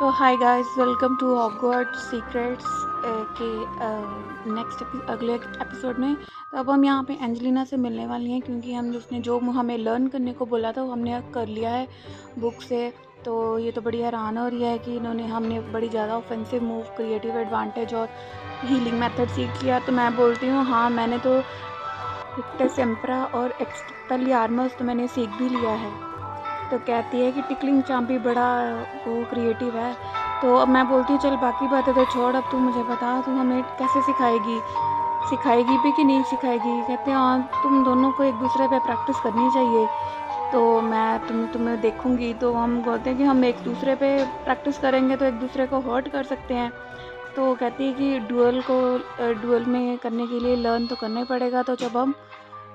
तो hi guys, welcome to Hogwarts Secrets के अगले एपिसोड में। तो अब हम यहाँ पे एंजेलिना से मिलने वाली हैं, क्योंकि हम उसने जो हमें लर्न करने को बोला था वो हमने कर लिया है बुक से। तो ये तो बड़ी हैरान हो रही है कि हमने बड़ी ज़्यादा ऑफेंसिव मूव, क्रिएटिव एडवांटेज और हीलिंग मेथड सीख लिया। तो मैं बोलती हूँ हाँ, मैंने तो इक्टस एम्परा और एक्सपेलियार्मस तो मैंने सीख भी लिया है। तो कहती है कि टिकलिंग चाम भी बड़ा वो क्रिएटिव है। तो अब मैं बोलती हूँ चल बाकी बातें तो छोड़, अब तू मुझे बता, तू हमें कैसे सिखाएगी भी कि नहीं सिखाएगी। कहते हैं हाँ, तुम दोनों को एक दूसरे पे प्रैक्टिस करनी चाहिए। तो मैं तुम्हें देखूंगी। तो हम बोलते हैं कि हम एक दूसरे पे प्रैक्टिस करेंगे तो एक दूसरे को हर्ट कर सकते हैं। तो कहती है कि डुअल में करने के लिए लर्न तो करना ही पड़ेगा। तो जब हम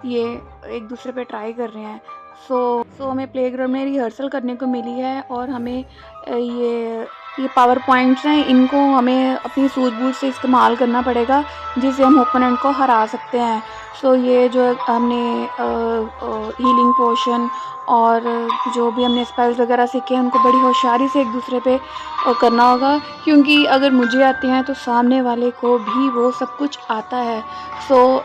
ये एक दूसरे पे ट्राई कर रहे हैं, सो हमें प्लेग्राउंड में रिहर्सल करने को मिली है, और हमें ये पावर पॉइंट्स हैं, इनको हमें अपनी सूझबूझ से इस्तेमाल करना पड़ेगा, जिससे हम ओपोनेंट को हरा सकते हैं। सो ये जो हमने हीलिंग पोशन और जो भी हमने स्पेल्स वगैरह सीखे हैं, उनको बड़ी होशियारी से एक दूसरे पे करना होगा, क्योंकि अगर मुझे आते हैं तो सामने वाले को भी वो सब कुछ आता है। सो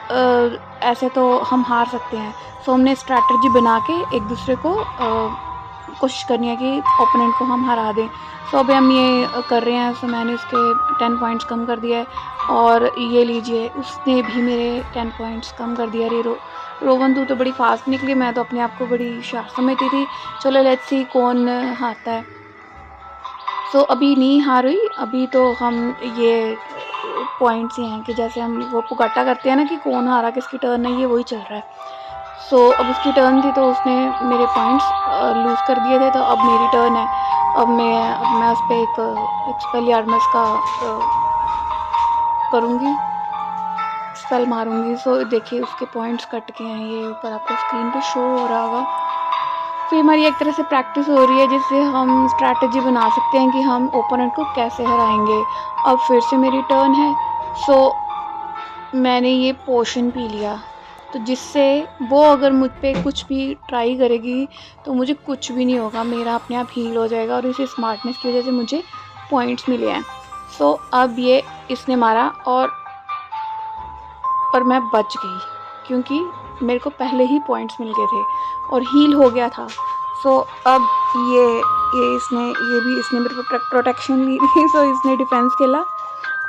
ऐसे तो हम हार सकते हैं। सो हमने स्ट्रैटेजी बना के एक दूसरे को कोशिश करनी है कि ओपोनेंट को हम हरा दें। सो अभी हम ये कर रहे हैं। सो मैंने उसके 10 पॉइंट्स कम कर दिया है, और ये लीजिए उसने भी मेरे 10 पॉइंट्स कम कर दिया। अरे रोवन, तू तो बड़ी फास्ट निकली, मैं तो अपने आप को बड़ी शार्प समझती थी। चलो लेट्स सी कौन हारता है। सो अभी नहीं हार हुई, अभी तो हम ये पॉइंट्स ही हैं कि जैसे हम वो पुकाटा करते हैं ना कि कौन हारा, किसकी टर्न है, ये वही चल रहा है। सो अब उसकी टर्न थी तो उसने मेरे पॉइंट्स लूज़ कर दिए थे। तो अब मेरी टर्न है। अब मैं उस पर एक एक्सपेलियार्मस का करूँगी, स्पेल मारूंगी। सो देखिए उसके पॉइंट्स कट के हैं, ये ऊपर आपको स्क्रीन पे शो हो रहा होगा। फिर हमारी एक तरह से प्रैक्टिस हो रही है, जिससे हम स्ट्रैटेजी बना सकते हैं कि हम ओपोनेंट को कैसे हराएंगे। अब फिर से मेरी टर्न है। सो मैंने ये पोशन पी लिया, तो जिससे वो अगर मुझ पे कुछ भी ट्राई करेगी तो मुझे कुछ भी नहीं होगा, मेरा अपने आप हील हो जाएगा, और इसी स्मार्टनेस की वजह से मुझे पॉइंट्स मिले हैं। सो अब ये इसने मारा और मैं बच गई, क्योंकि मेरे को पहले ही पॉइंट्स मिल गए थे और हील हो गया था। सो अब इसने मेरे को प्रोटेक्शन ली थी। सो इसने डिफेंस खेला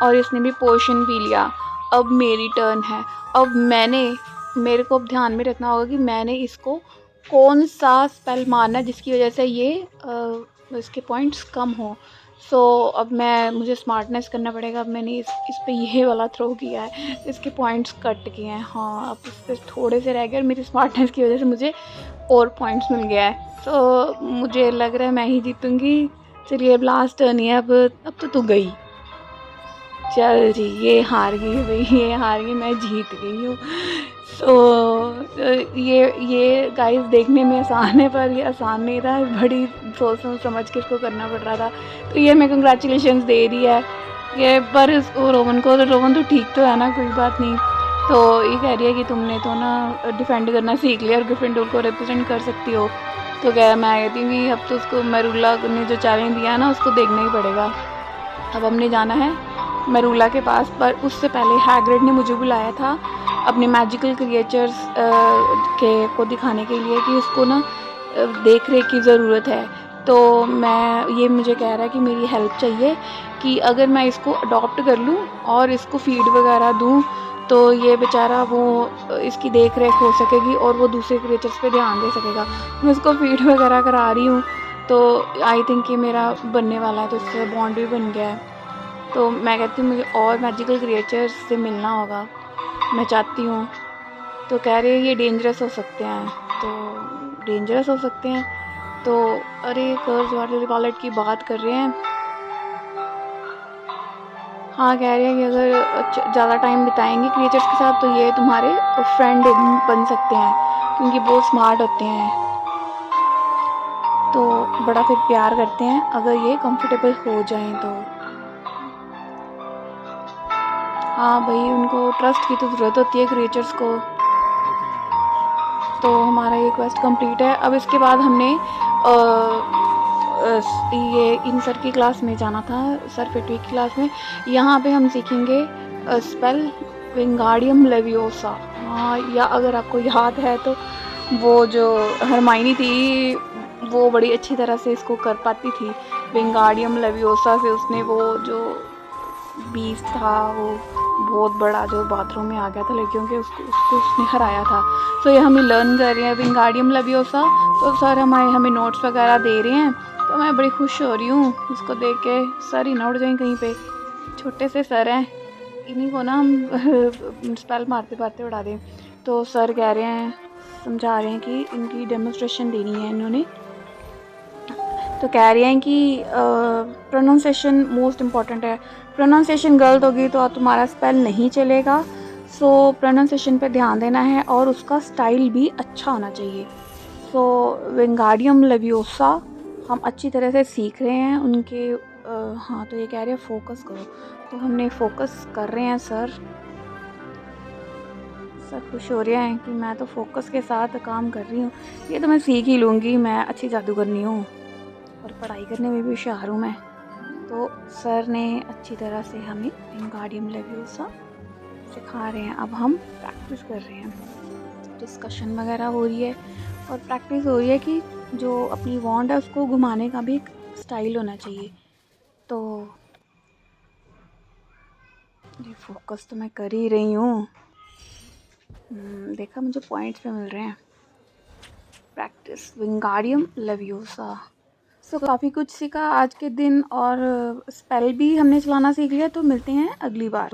और इसने भी पोशन पी लिया। अब मेरी टर्न है। अब मेरे को अब ध्यान में रखना होगा कि मैंने इसको कौन सा स्पेल मारना है जिसकी वजह से इसके पॉइंट्स कम हो। सो अब मुझे स्मार्टनेस करना पड़ेगा। अब मैंने इस पे ये वाला थ्रो किया है, इसके पॉइंट्स कट किए हैं। हाँ, अब इस पर थोड़े से रह गए और मेरी स्मार्टनेस की वजह से मुझे और पॉइंट्स मिल गया है। तो मुझे लग रहा है मैं ही जीतूँगी। चलिए अब लास्ट टर्न है। अब तो तू गई। चल जी, ये हार गई भाई, ये हार गई, मैं जीत गई हूँ। सो ये गाइस देखने में आसान है, पर ये आसान नहीं था, बड़ी सोच समझ के इसको करना पड़ रहा था। तो ये मैं कंग्रेचुलेशंस दे रही है ये, पर रोवन को, तो रोवन तो ठीक तो है ना, कोई बात नहीं। तो ये कह रही है कि तुमने तो ना डिफेंड करना सीख लिया और ग्रिफिंडोर को रिप्रेजेंट कर सकती हो। तो क्या मैं कहती हूँ कि अब तो उसको मेरुला ने जो चैलेंज दिया है ना, उसको देखना ही पड़ेगा। अब हमने जाना है मेरुला के पास, पर उससे पहले हैग्रिड ने मुझे बुलाया था अपने मैजिकल क्रिएचर्स को दिखाने के लिए कि उसको ना देख रेख की ज़रूरत है। तो मुझे कह रहा है कि मेरी हेल्प चाहिए, कि अगर मैं इसको अडॉप्ट कर लूँ और इसको फीड वगैरह दूँ तो ये बेचारा इसकी देख रेख हो सकेगी और वो दूसरे क्रिएचर्स पे ध्यान दे सकेगा। मैं इसको फीड वगैरह करा रही हूँ, तो आई थिंक कि मेरा बनने वाला है, तो इससे बॉन्ड भी बन गया है। तो मैं कहती हूँ मुझे और मैजिकल क्रिएचर्स से मिलना होगा, मैं चाहती हूँ। तो कह रहे हैं ये डेंजरस हो सकते हैं। तो डेंजरस हो सकते हैं, तो अरे कर्स वाले वॉलेट की बात कर रहे हैं। हाँ, कह रहे हैं कि अगर ज़्यादा टाइम बिताएंगे क्रिएचर्स के साथ तो ये तुम्हारे फ्रेंड बन सकते हैं, क्योंकि बहुत स्मार्ट होते हैं, तो बड़ा फिर प्यार करते हैं अगर ये कंफर्टेबल हो जाएं तो। हाँ भाई, उनको ट्रस्ट की तो ज़रूरत होती है क्रिएचर्स को। तो हमारा ये क्वेस्ट कंप्लीट है। अब इसके बाद हमने ये इन सर की क्लास में जाना था, सर फिटवी की क्लास में। यहाँ पे हम सीखेंगे स्पेल विंगाडियम लेवियोसा। हाँ, या अगर आपको याद है तो वो जो हरमाइनी थी वो बड़ी अच्छी तरह से इसको कर पाती थी। विंगाडियम लेवियोसा से उसने वो जो बीस्ट था वो बहुत बड़ा जो बाथरूम में आ गया था लड़कियों के, उसको उसने हराया था। तो ये हमें लर्न कर रहे हैं विंगाडियम लेवियोसा। तो सर हमें नोट्स वगैरह दे रहे हैं, तो मैं बड़ी खुश हो रही हूँ इसको देख के। सर ही ना उड़ जाएं कहीं पे, छोटे से सर हैं, इन्हीं को ना हम स्पेल मारते मारते उड़ा दें। तो सर कह रहे हैं, समझा रहे हैं कि इनकी डेमोस्ट्रेशन देनी है इन्होंने। तो कह रहे हैं कि प्रोनाउंसिएशन मोस्ट इम्पॉर्टेंट है, प्रोनाउंसिएशन गलत होगी तो तुम्हारा स्पेल नहीं चलेगा। सो प्रोनाउंसिएशन पे ध्यान देना है और उसका स्टाइल भी अच्छा होना चाहिए। सो विंगाडियम लेवियोसा हम अच्छी तरह से सीख रहे हैं उनके। हाँ, तो ये कह रहे हैं फोकस करो, तो हमने फोकस कर रहे हैं। सर खुश हो रहे हैं कि मैं तो फोकस के साथ काम कर रही हूँ, ये तो मैं सीख ही लूँगी, मैं अच्छी जादूगरनी हूँ और पढ़ाई करने में भी होशियार हूँ मैं। तो सर ने अच्छी तरह से हमें विंगाडियम लेवियोसा सिखा रहे हैं। अब हम प्रैक्टिस कर रहे हैं, डिस्कशन वगैरह हो रही है और प्रैक्टिस हो रही है कि जो अपनी वॉन्ड है उसको घुमाने का भी एक स्टाइल होना चाहिए। तो ये फोकस तो मैं कर ही रही हूँ। देखा, मुझे पॉइंट्स पे मिल रहे हैं। Practice विंगाडियम leviosa. सो काफ़ी कुछ सीखा आज के दिन और स्पेल भी हमने चलाना सीख लिया। तो मिलते हैं अगली बार।